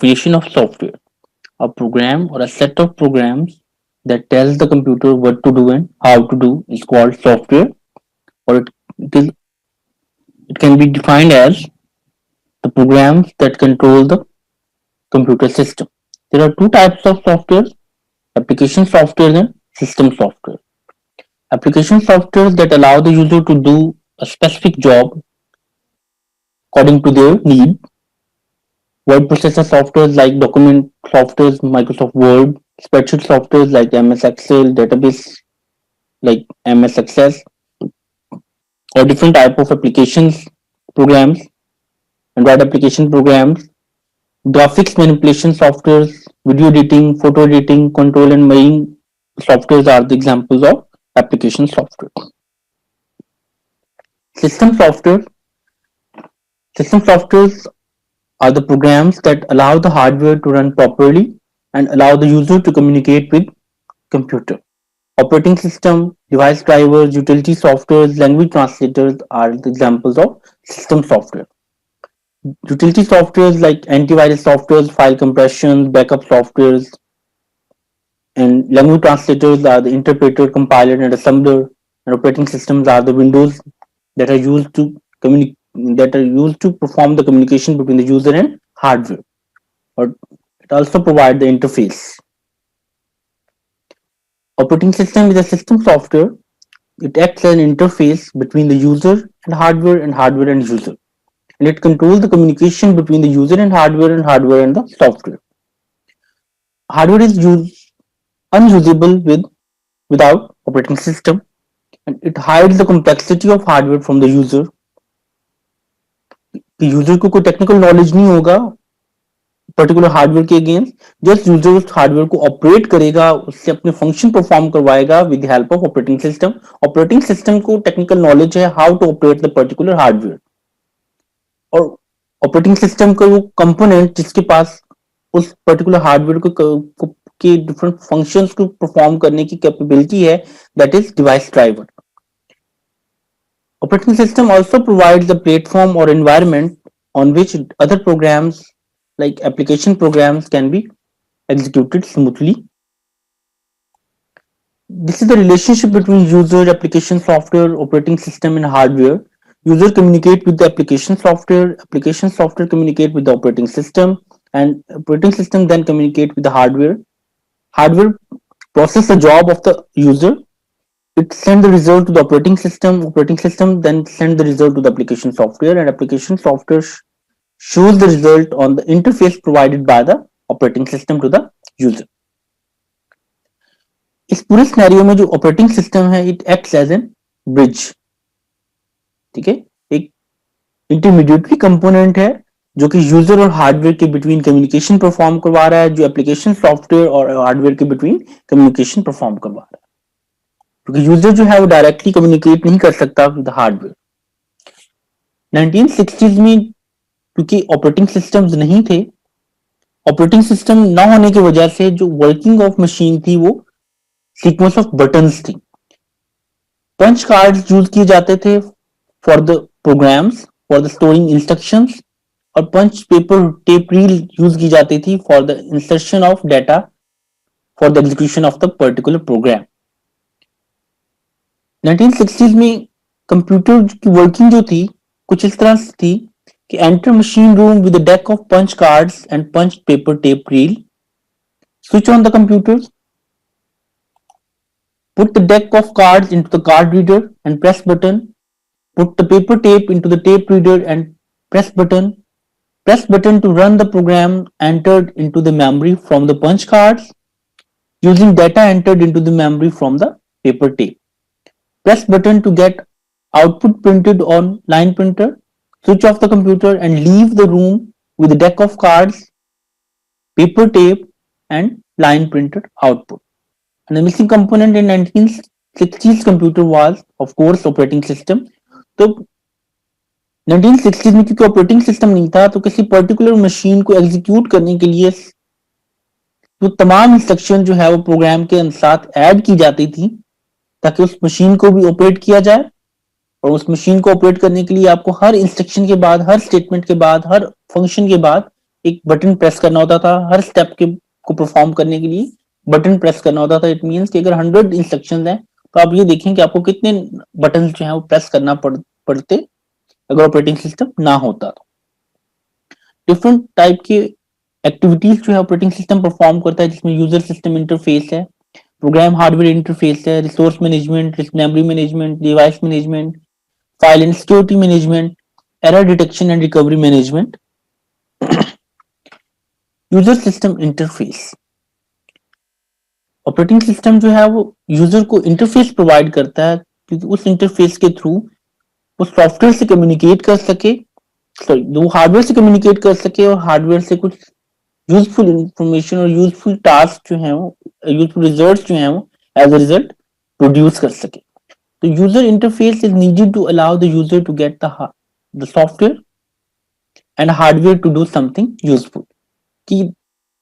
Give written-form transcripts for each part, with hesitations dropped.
definition of software: a program or a set of programs that tells the computer what to do and how to do is called software, or it is it can be defined as the programs that control the computer system. There are two types of software: application software and system software. Application software that allow the user to do a specific job according to their need. Word processor softwares like document softwares, Microsoft Word, spreadsheet softwares like MS Excel, database like MS Access, or different type of applications programs, Android application programs, graphics manipulation softwares, video editing, photo editing, control and marine softwares are the examples of application software. System software. System softwares are the programs that allow the hardware to run properly and allow the user to communicate with computer. Operating system, device drivers, utility softwares, language translators are the examples of system software. Utility softwares like antivirus softwares, file compression, backup softwares, and language translators are the interpreter, compiler, and assembler. And operating systems are the windows that are used to perform the communication between the user and hardware, or it also provides the interface. Operating system is a system software. It acts as an interface between the user and hardware and user, and it controls the communication between the user and hardware and the software. Hardware is unusable without operating system, and it hides the complexity of hardware from the user. कि user को कोई technical knowledge नहीं होगा particular hardware के against, just user उस hardware को operate करेगा, उससे अपने फंक्शन परफॉर्म करवाएगा with the help of operating system. Operating system को टेक्निकल नॉलेज है how to operate the particular hardware, और ऑपरेटिंग सिस्टम का वो कंपोनेंट जिसके पास उस पर्टिकुलर हार्डवेयर को के डिफरेंट फंक्शंस को परफॉर्म करने की कैपेबिलिटी है, that is device driver. Operating system also provides a platform or environment on which other programs like application programs can be executed smoothly. This is the relationship between user, application software, operating system and hardware. User communicate with the application software communicate with the operating system, and operating system then communicate with the hardware. Hardware process the job of the user. It sends the result to the operating system then send the result to the application software, and application software shows the result on the interface provided by the operating system to the user. इस पूरे scenario में जो operating system है it acts as an bridge. ठीक है, एक intermediary component है जो कि यूजर और हार्डवेयर के बिटवीन कम्युनिकेशन परफॉर्म करवा रहा है, जो एप्लीकेशन सॉफ्टवेयर और हार्डवेयर के बिटवीन कम्युनिकेशन परफॉर्म करवा रहा है, क्योंकि यूजर जो है वो डायरेक्टली कम्युनिकेट नहीं कर सकता विद हार्डवेयर. 1960s में क्योंकि ऑपरेटिंग सिस्टम्स नहीं थे, ऑपरेटिंग सिस्टम ना होने की वजह से जो वर्किंग ऑफ मशीन थी वो सीक्वेंस ऑफ बटन्स थी. पंच कार्ड्स यूज किए जाते थे for the programs for the storing instructions, और punch paper tape reel use की जाती थी for the insertion of data for the execution of the particular program. 1960s में computer की वर्किंग जो थी कुछ इस तरह से थी कि enter machine room with a deck of punch cards and punch paper tape reel, switch on the computer, put the deck of cards into the card reader and press button, put the paper tape into the tape reader and press button to run the program entered into the memory from the punch cards using data entered into the memory from the paper tape. Press button to get output printed on line printer, switch off the computer and leave the room with a deck of cards, paper tape and line printed output. And the missing component in 1960s computer was of course operating system. तो 1960s में क्योंकि operating system नहीं था तो किसी particular machine को execute करने के लिए तो तमाम इंस्ट्रक्शन जो है वो प्रोग्राम के साथ ऐड की जाती थी ताकि उस मशीन को भी ऑपरेट किया जाए, और उस मशीन को ऑपरेट करने के लिए आपको हर इंस्ट्रक्शन के बाद, हर स्टेटमेंट के बाद, हर फंक्शन के बाद एक बटन प्रेस करना होता था हर स्टेप के को परफॉर्म करने के लिए, बटन प्रेस करना होता था। इट मींस कि अगर 100 इंस्ट्रक्शंस हैं तो आप ये देखें कि आपको कितने बटन जो है वो प्रेस करना पड़ते अगर ऑपरेटिंग सिस्टम ना होता तो। डिफरेंट टाइप की एक्टिविटीज जो है ऑपरेटिंग सिस्टम परफॉर्म करता है, जिसमें यूजर सिस्टम इंटरफेस है, प्रोग्राम हार्डवेयर इंटरफेस है, resource management, memory management, device management, file and security management, error detection and recovery management. User system interface, operating system जो है वो यूजर को इंटरफेस प्रोवाइड करता है, क्योंकि उस इंटरफेस के थ्रू वो सॉफ्टवेयर से कम्युनिकेट कर सके, सॉरी वो हार्डवेयर से कम्युनिकेट कर सके और हार्डवेयर से कुछ यूजफुल इंफॉर्मेशन और यूजफुल टास्क जो है वो, यूजफुल रिजल्ट जो है वो एज अ रिजल्ट प्रोड्यूस कर सके। तो user interface is needed to allow the user to get the software and hardware to do something useful. कि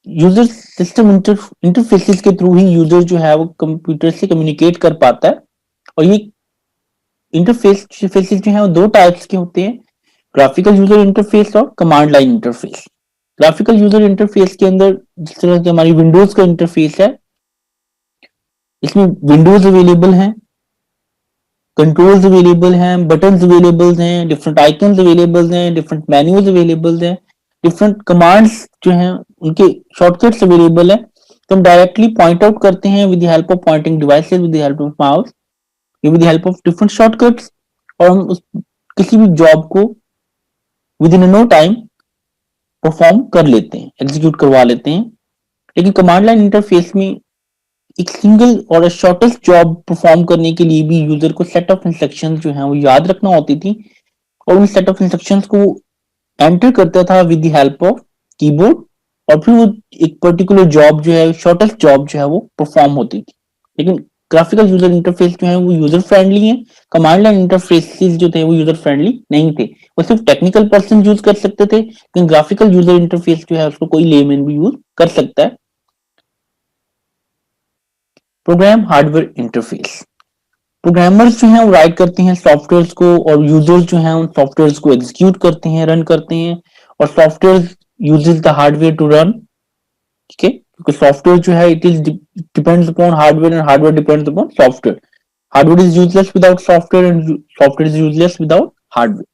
यूजर सिस्टम इंटरफेसेस के थ्रू ही यूजर जो है वो कंप्यूटर से कम्युनिकेट कर पाता है। और ये इंटरफेसेस जो है वो दो टाइप्स के होते हैं, ग्राफिकल यूजर इंटरफेस और command line interface. Graphical user interface के अंदर जिस तरह से हमारी विंडोज का इंटरफेस है, इसमें विंडोज अवेलेबल हैं, कंट्रोल्स अवेलेबल हैं, बटन्स अवेलेबल हैं, डिफरेंट आइकन्स अवेलेबल हैं, डिफरेंट मेन्यूज अवेलेबल हैं, डिफरेंट कमांड्स जो हैं उनके शॉर्टकट्स अवेलेबल है। तो हम डायरेक्टली पॉइंट आउट करते हैं with the help of pointing devices, with the help of mouse, with the help of different shortcuts, और हम उस किसी भी जॉब को within no time perform कर लेते हैं, एग्जीक्यूट करवा लेते हैं। लेकिन कमांड लाइन इंटरफेस में एक सिंगल और शॉर्टेस्ट जॉब परफॉर्म करने के लिए भी यूजर को सेट ऑफ इंस्ट्रक्शंस जो है वो याद रखना होती थी, और उन सेट ऑफ इंस्ट्रक्शंस को एंटर करता था with the help of keyboard, और फिर वो एक पर्टिकुलर जॉब जो है, शॉर्टेस्ट जॉब जो है वो परफॉर्म होती थी। लेकिन ग्राफिकल यूजर इंटरफेस जो है वो यूजर फ्रेंडली है, कमांड लाइन इंटरफेसेस जो थे वो यूजर फ्रेंडली नहीं थे। वो सिर्फ टेक्निकल पर्सन यूज कर सकते थे, लेकिन ग्राफिकल यूजर इंटरफेस जो है उसको कोई लेमैन भी यूज कर सकता है। प्रोग्राम हार्डवेयर इंटरफेस, प्रोग्रामर्स जो हैं वो राइट करते हैं सॉफ्टवेयर को, और यूजर्स जो हैं उन सॉफ्टवेयर को एग्जीक्यूट करते हैं, रन करते हैं, और software uses the hardware to run. ठीक है, क्योंकि सॉफ्टवेयर जो है it is depends upon hardware and hardware depends upon software. Hardware is useless without software and software is useless without hardware.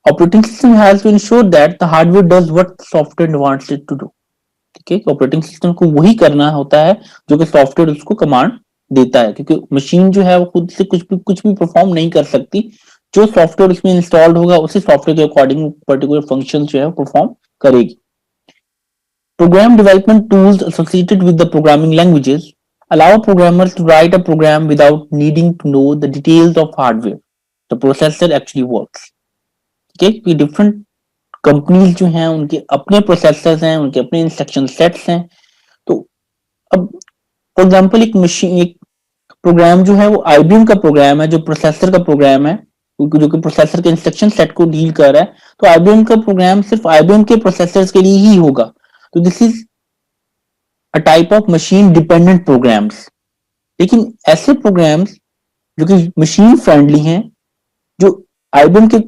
Operating system has to ensure that the hardware does what software wants it to do. ठीक है, operating system को वही करना होता है जो कि software उसको कमांड देता है, क्योंकि मशीन जो है वो खुद से कुछ भी परफॉर्म नहीं कर सकती। जो सॉफ्टवेयर उसमें इंस्टॉल्ड होगा उसी सॉफ्टवेयर के अकॉर्डिंग पर्टिकुलर फंक्शन जो है परफॉर्म करेगी। Program development tools associated with the programming languages allow programmers to write a program without needing to know the details of hardware the processor actually works। ठीक है, different companies जो हैं उनके अपने processors हैं, उनके अपने इंस्ट्रक्शन सेट्स हैं। तो अब फॉर एग्जांपल एक प्रोग्राम जो है वो आईबीएम का प्रोग्राम है, जो प्रोसेसर का प्रोग्राम है, जो कि प्रोसेसर के इंस्ट्रक्शन सेट को डील कर रहा है। तो आईबीएम का प्रोग्राम सिर्फ आईबीएम के प्रोसेसर्स के लिए ही होगा। तो this is a type of machine dependent programs. लेकिन ऐसे प्रोग्राम्स जो कि मशीन फ्रेंडली हैं, जो आईबीएम के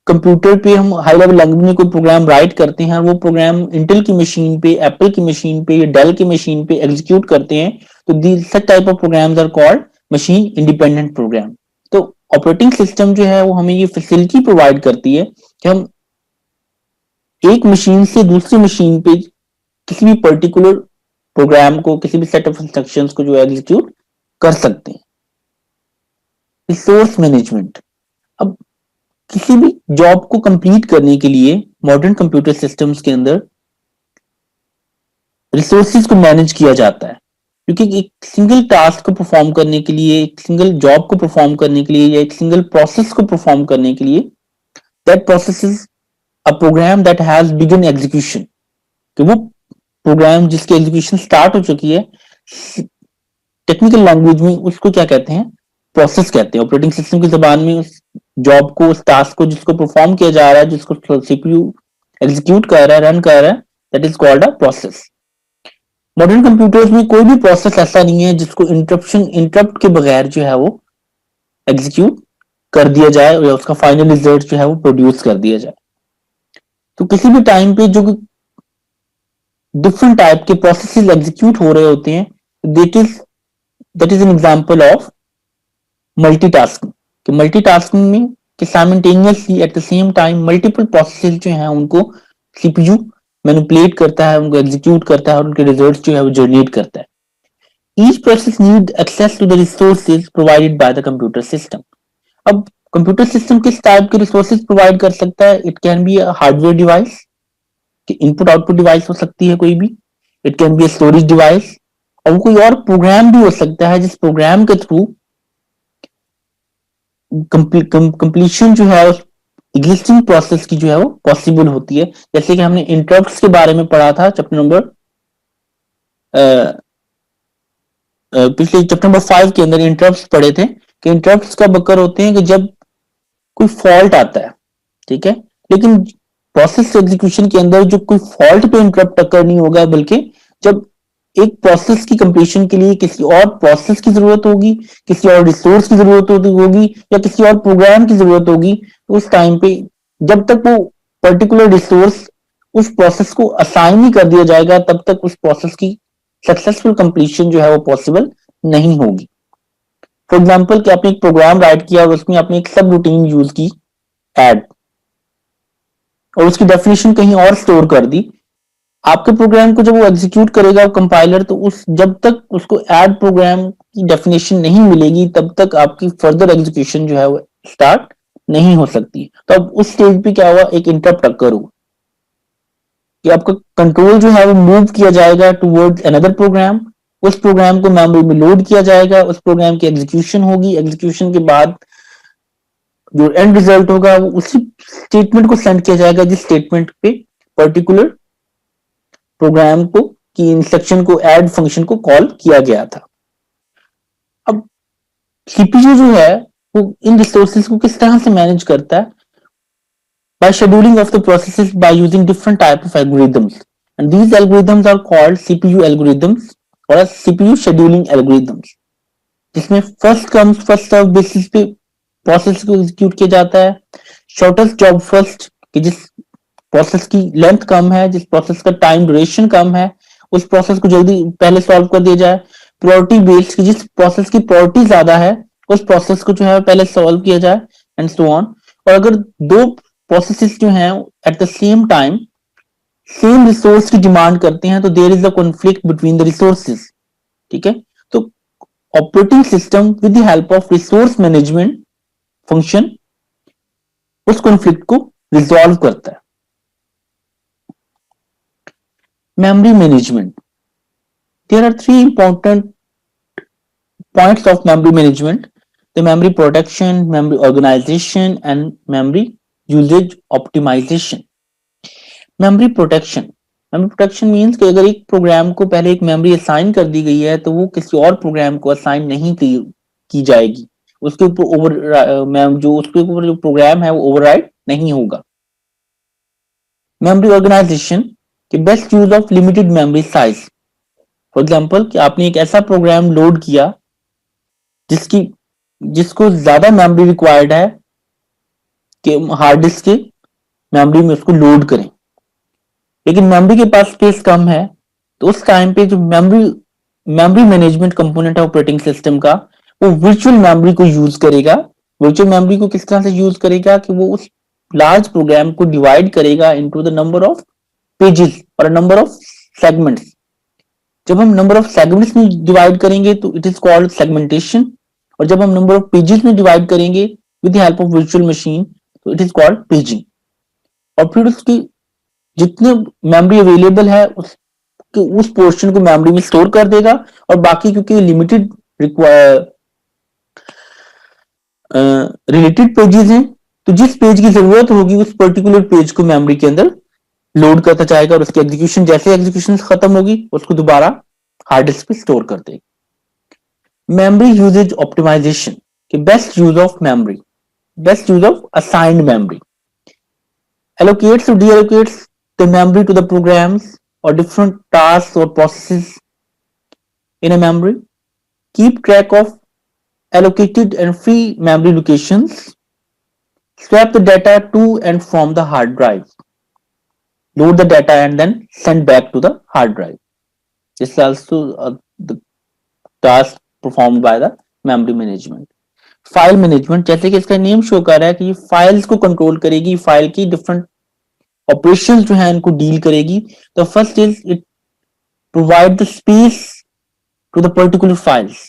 कंप्यूटर पे हम हाई लेवल लैंग्वेज में कोई प्रोग्राम राइट करते हैं, वो प्रोग्राम इंटेल की मशीन पे, एप्पल की मशीन पे या डेल की मशीन पे एग्जीक्यूट करते हैं, तो the such type of programs are called machine independent program. तो ऑपरेटिंग सिस्टम जो है वो हमें ये फैसिलिटी प्रोवाइड करती है कि हम एक मशीन से दूसरी मशीन पे किसी भी पर्टिकुलर प्रोग्राम को, किसी भी सेट ऑफ इंस्ट्रक्शंस को जो एग्जीक्यूट कर सकते हैं। रिसोर्स मैनेजमेंट, अब किसी भी जॉब को कंप्लीट करने के लिए मॉडर्न कंप्यूटर सिस्टम्स के अंदर रिसोर्सेज को मैनेज किया जाता है, क्योंकि एक सिंगल टास्क को परफॉर्म करने के लिए, एक सिंगल जॉब को परफॉर्म करने के लिए, या एक सिंगल प्रोसेस को परफॉर्म करने के लिए, that process is a program that has begun execution. कि वो प्रोग्राम जिसकी एग्जीक्यूशन स्टार्ट हो चुकी है, टेक्निकल लैंग्वेज में उसको क्या कहते हैं, प्रोसेस कहते हैं। ऑपरेटिंग सिस्टम की जबान में उस जॉब को, उस टास्क को जिसको परफॉर्म किया जा रहा है, जिसको सीपीयू एग्जीक्यूट कर रहा है, रन कर रहा है, that is called a process. Modern computers में कोई भी प्रोसेस ऐसा नहीं है जिसको इंटरप्ट के बगैर जो है वो एग्जीक्यूट कर दिया जाए या उसका फाइनल रिजल्ट जो है वो प्रोड्यूस कर दिया जाए। तो किसी भी टाइम पे जो डिफरेंट टाइप के प्रोसेसेस एग्जीक्यूट हो रहे होते हैं, that is an example of multitasking. कि मल्टीटास्किंग में कि simultaneously eight the same time multiple processes जो हैं उनको सीपीयू मैनिपुलेट करता है, उनको एग्जीक्यूट करता है और उनके रिजल्ट्स जो है वो जनरेट करता है। Each process need access to the resources provided by the computer system. अब कंप्यूटर सिस्टम किस टाइप के रिसोर्सेज प्रोवाइड कर सकता है? It can be a hardware device, कि इनपुट आउटपुट डिवाइस हो सकती है कोई भी। It can be a storage device, और वो कोई और प्रोग्राम भी हो सकता है जिस प्रोग्राम के थ्रू कंप्लीशन जो है एग्जिस्टिंग प्रोसेस की जो है वो पॉसिबल होती है। जैसे कि हमने इंटरप्ट्स के बारे में पढ़ा था चैप्टर नंबर पिछले चैप्टर नंबर 5 के अंदर इंटरप्ट्स पढ़े थे कि इंटरप्ट्स कब अकर होते हैं कि जब कोई फॉल्ट आता है, ठीक है। लेकिन प्रोसेस एग्जीक्यूशन के अंदर जो कोई फॉल्ट पे इंटरप्ट अकर नहीं होगा, बल्कि जब एक प्रोसेस की कंप्लीशन के लिए किसी और प्रोसेस की जरूरत होगी, किसी और रिसोर्स की जरूरत होगी, या किसी और प्रोग्राम की जरूरत होगी, तो उस टाइम पे जब तक वो पर्टिकुलर रिसोर्स उस प्रोसेस को असाइन नहीं कर दिया जाएगा, तब तक उस प्रोसेस की सक्सेसफुल कंप्लीशन जो है वो पॉसिबल नहीं होगी। फॉर एग्जाम्पल कि आपने एक प्रोग्राम राइट किया और उसमें आपने एक सब रूटीन यूज की एड, और उसकी डेफिनेशन कहीं और स्टोर कर दी। आपके प्रोग्राम को जब वो एग्जीक्यूट करेगा कंपाइलर, तो उस जब तक उसको ऐड प्रोग्राम की डेफिनेशन नहीं मिलेगी, तब तक आपकी फर्दर एग्जीक्यूशन जो है वो स्टार्ट नहीं हो सकती। तो अब उस स्टेज पे क्या हुआ, एक इंटरप्ट अकर हुआ कि आपका कंट्रोल जो है वो मूव किया जाएगा टूवर्ड्स अनदर प्रोग्राम। उस प्रोग्राम को मेमोरी में लोड किया जाएगा, उस प्रोग्राम की एग्जीक्यूशन होगी, एग्जीक्यूशन के बाद जो एंड रिजल्ट होगा वो उसी स्टेटमेंट को सेंड किया जाएगा जिस स्टेटमेंट पे पर्टिकुलर प्रोग्राम को की इंस्ट्रक्शन को ऐड फंक्शन को कॉल किया गया था। अब सीपीयू जो है वो इन रिसोर्सेज को किस तरह से मैनेज करता है? by scheduling of the processes by using different type of algorithms, and these algorithms are called CPU algorithms or CPU scheduling algorithms, जिसमें first come first serve basis पे प्रोसेस को एग्जीक्यूट किया जाता है। शॉर्टेस्ट जॉब फर्स्ट, कि जिस process की length कम है, जिस प्रोसेस का टाइम ड्यूरेशन कम है, उस प्रोसेस को जल्दी पहले सॉल्व कर दिया जाए। प्रायोरिटी बेस्ड, कि जिस प्रोसेस की प्रायोरिटी ज्यादा है उस प्रोसेस को जो है पहले सॉल्व किया जाए, एंड सो ऑन। और अगर दो प्रोसेसेस जो हैं at the same time same resource की डिमांड करते हैं, तो there is a conflict between the resources, ठीक है। तो operating system with the help of resource management function उस कॉन्फ्लिक्ट को रिजॉल्व करता है। Memory management, there are three important points of memory management: the memory protection, memory organization, and memory usage optimization. memory protection, memory protection means कि अगर एक programme को पहले एक मेमोरी असाइन कर दी गई है, तो वो किसी और प्रोग्राम को असाइन नहीं की जाएगी, उसके ऊपर जो उसके ऊपर जो प्रोग्राम है वो ओवरराइड नहीं होगा। मेमोरी ऑर्गेनाइजेशन, कि best use of limited memory size. For example कि आपने एक ऐसा प्रोग्राम लोड किया जिसकी जिसको ज्यादा मेमोरी रिक्वायर्ड है कि हार्ड डिस्क के मेमोरी में उसको लोड करें, लेकिन मेमोरी के पास स्पेस कम है, तो उस टाइम पे जो मेमोरी मैनेजमेंट कंपोनेंट है ऑपरेटिंग सिस्टम का, वो वर्चुअल मेमोरी को यूज करेगा। वर्चुअल मेमोरी को किस तरह से यूज करेगा कि वो उस लार्ज प्रोग्राम को डिवाइड करेगा into the number of pages और नंबर ऑफ सेगमेंट्स। जब हम नंबर ऑफ सेगमेंट्स में डिवाइड करेंगे तो इट इज कॉल्ड सेगमेंटेशन, और जब हम नंबर ऑफ पेजेस में डिवाइड करेंगे with the help of virtual machine, तो इट इज कॉल्ड पेजिंग। और फिर उसकी जितने मेमोरी अवेलेबल है उस पोर्शन को मेमोरी में स्टोर कर देगा, और बाकी क्योंकि लिमिटेड रिलेटेड पेजेस हैं, तो जिस पेज की जरूरत होगी उस पर्टिकुलर पेज को मेमोरी के अंदर लोड करता जाएगा, और उसकी एग्जीक्यूशन जैसे एग्जीक्यूशन खत्म होगी उसको दोबारा हार्ड डिस्क पे स्टोर कर देगा। मेमोरी यूजेज ऑप्टिमाइजेशन, कि best use of memory, best use of assigned memory, allocates or deallocates the memory to the programs or different tasks or processes in a memory, keep track of allocated and free memory locations, swap the data to and from the hard drive. load the data and then send back to the hard drive. This is also the task performed by the memory management. File management, जैसे कि इसका name show कर रहा है कि ये files को control करेगी, फाइल की डिफरेंट ऑपरेशंस जो है इनको डील करेगी. The first is it provide the space to the particular files.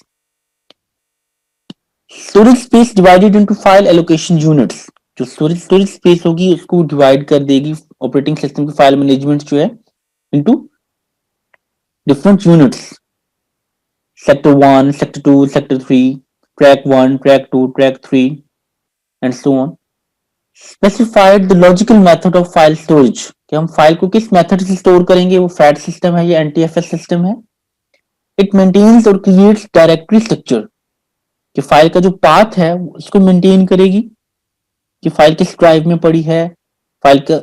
Storage space divided into file allocation units. जो स्टोरेज स्पेस होगी उसको डिवाइड कर देगी ऑपरेटिंग सिस्टम की फाइल मैनेजमेंट जो है into different units. Sector 1, sector 2, sector 3, track 1, track 2, track 3 and so on. Specified the logical method of file storage, कि हम फाइल को किस मेथड से स्टोर करेंगे, वो फैट सिस्टम है या एनटीएफएस सिस्टम है. इट मेंटेन्स और क्रिएट्स डायरेक्टरी स्ट्रक्चर, कि फाइल का जो पाथ है उसको मेंटेन करेगी कि फाइल किस ड्राइव में पड़ी है, फाइल का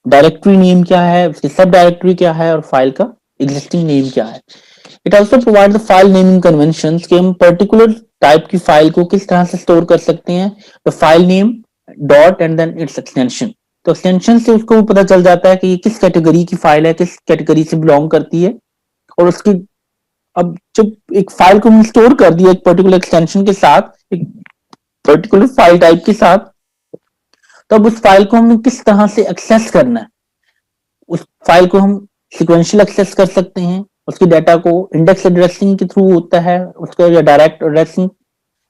डायरेक्टरी नेम क्या है, उसकी सब डायरेक्टरी क्या है और फाइल का एग्जिस्टिंग नेम क्या है. It also provide the file naming convention, कि हम पर्टिकुलर टाइप की फाइल को किस तरह से स्टोर कर सकते हैं. The file name dot and then its extension. तो एक्सटेंशन से उसको पता चल जाता है कि ये किस कैटेगरी की फाइल है, किस कैटेगरी से बिलोंग करती है. और उसकी अब जब एक फाइल को स्टोर कर दिया एक पर्टिकुलर एक्सटेंशन के साथ, एक पर्टिकुलर फाइल टाइप के साथ, तब उस फाइल को हमें किस तरह से एक्सेस करना है. उस फाइल को हम सिक्वेंशियल एक्सेस कर सकते हैं, उसके डाटा को इंडेक्स एड्रेसिंग के थ्रू होता है उसका, या direct addressing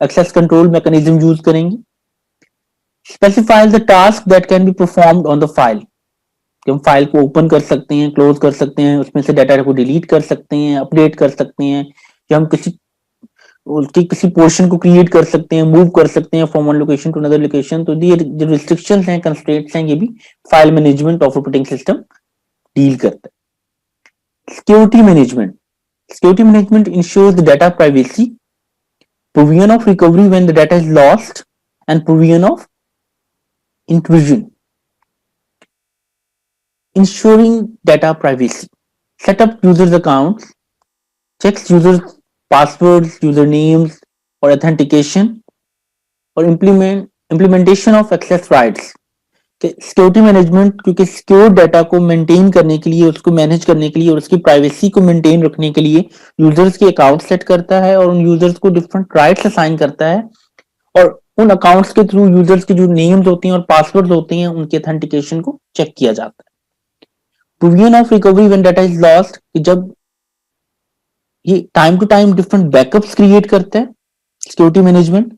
access control mechanism use करेंगे. Specifies the task that can be performed on the file, कि हम फाइल को ओपन कर सकते हैं, क्लोज कर सकते हैं, उसमें से डाटा को डिलीट कर सकते हैं, अपडेट कर सकते हैं, कि हम किसी पोर्शन को क्रिएट कर सकते हैं, मूव कर सकते हैं from one location to another location. तो ये जो रिस्ट्रिक्शंस हैं, कंस्ट्रेंट्स हैं, ये भी file management of operating system deal करता है. Security management. Security management ensures the data privacy, provision of recovery when the data is lost, and provision of intrusion. Ensuring data privacy. Set up users' accounts, checks users' passwords, usernames, or authentication, or implementation of access rights. Security management, क्योंकि secure data को maintain करने के लिए, उसको manage करने के लिए और उसकी प्राइवेसी को मेंटेन रखने के लिए यूजर्स के अकाउंट सेट करता है और उन यूजर्स को डिफरेंट राइट्स असाइन करता है. और उन अकाउंट्स के थ्रू यूजर्स के जो नेम्स होती हैं और पासवर्ड्स होते हैं उनके ऑथेंटिकेशन को चेक किया जाता है. Provision of recovery when data is lost, कि जब ये time to time different backups create करता है सिक्योरिटी मैनेजमेंट.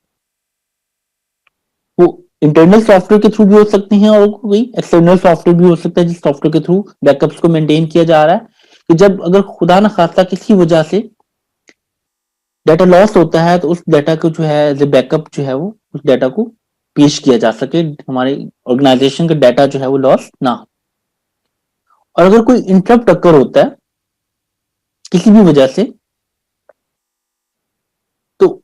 वो इंटरनल सॉफ्टवेयर के थ्रू भी हो सकते हैं और कोई एक्सटर्नल सॉफ्टवेयर भी हो सकता है जिस सॉफ्टवेयर के थ्रू बैकअप्स को मेंटेन किया जा रहा है. कि जब अगर खुदा न खास्ता किसी वजह से डाटा लॉस होता है तो उस डाटा को जो है एज ए बैकअप जो है वो उस डाटा को पेश किया जा सके, हमारे ऑर्गेनाइजेशन का डाटा जो है वो लॉस ना हो. और अगर कोई इंटरप्ट अकर होता है किसी भी वजह से, तो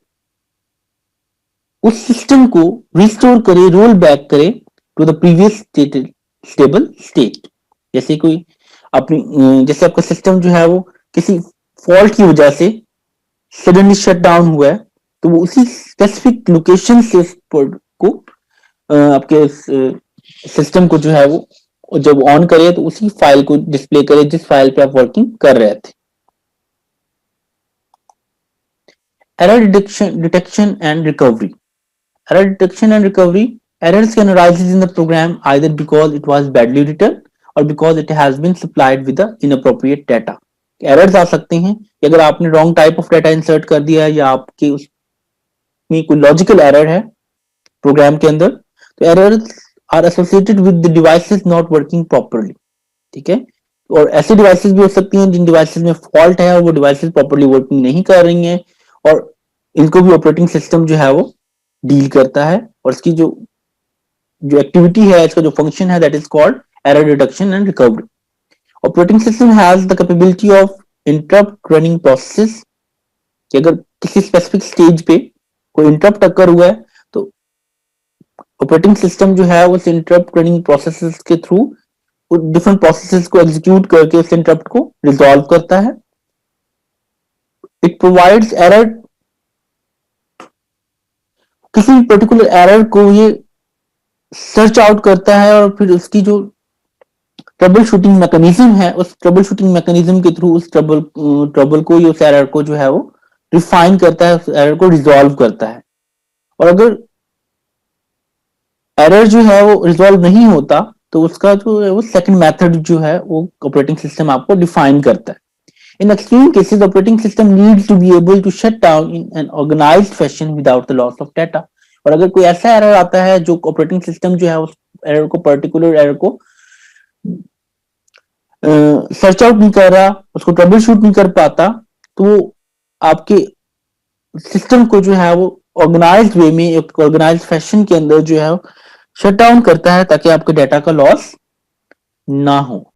उस सिस्टम को रिस्टोर करे, रोल बैक करे to the previous stable state. जैसे कोई अपनी जैसे आपका सिस्टम जो है वो किसी फॉल्ट की वजह से सडनली शट डाउन हुआ है, तो वो उसी स्पेसिफिक लोकेशन से को आपके सिस्टम को जो है वो जब ऑन करे तो उसी फाइल को डिस्प्ले करे जिस फाइल पे आप वर्किंग कर रहे थे. Error detection and recovery. Error detection and recovery. Errors can arise in the program either because it was badly written or because it has been supplied with the inappropriate data. Errors आ सकते हैं कि अगर आपने wrong type of data insert कर दिया है या आपके उसमें कोई logical error है program के अंदर, तो errors are associated with the devices not working properly. ठीक है. और ऐसे devices भी हो सकती हैं जिन devices में fault है और वो devices properly working नहीं कर रही हैं और इनको भी operating system जो है वो डील करता है. और इसकी जो एक्टिविटी है, इसका जो फंक्शन है, that is called error detection and recovery. Operating system has the capability of interrupt running process, कि अगर किसी स्पेसिफिक स्टेज पे कोई इंटरप्ट अकर हुआ है तो ऑपरेटिंग सिस्टम जो है उस इंटरप्ट रनिंग प्रोसेसेस के थ्रू डिफरेंट प्रोसेसेस को एग्जीक्यूट करके उस इंटरप्ट को रिजॉल्व करता है. इट प्रोवाइड्स एरर, किसी भी पर्टिकुलर एरर को ये सर्च आउट करता है और फिर उसकी जो ट्रबल शूटिंग मैकेनिज्म है, उस ट्रबल शूटिंग मैकेनिज्म के थ्रू उस ट्रबल को या उस एरर को जो है वो रिफाइन करता है, उस एरर को रिजॉल्व करता है। और अगर एरर जो है वो रिजॉल्व नहीं होता तो उसका जो है वो सेकंड मेथड जो है वो ऑपरेटिंग सिस्टम आपको डिफाइन करता है। In extreme cases, the operating system needs to be able to shut down in an organized fashion without the loss of data. और अगर कोई ऐसा एरर आता है जो ऑपरेटिंग सिस्टम जो है उस एरर को, पर्टिकुलर एरर को सर्च आउट नहीं कर रहा, उसको ट्रबल शूट नहीं कर पाता, तो आपके सिस्टम को जो है वो ऑर्गेनाइज्ड वे में, एक ऑर्गेनाइज्ड फैशन के अंदर जो है शट डाउन करता है ताकि आपके डाटा का लॉस ना हो।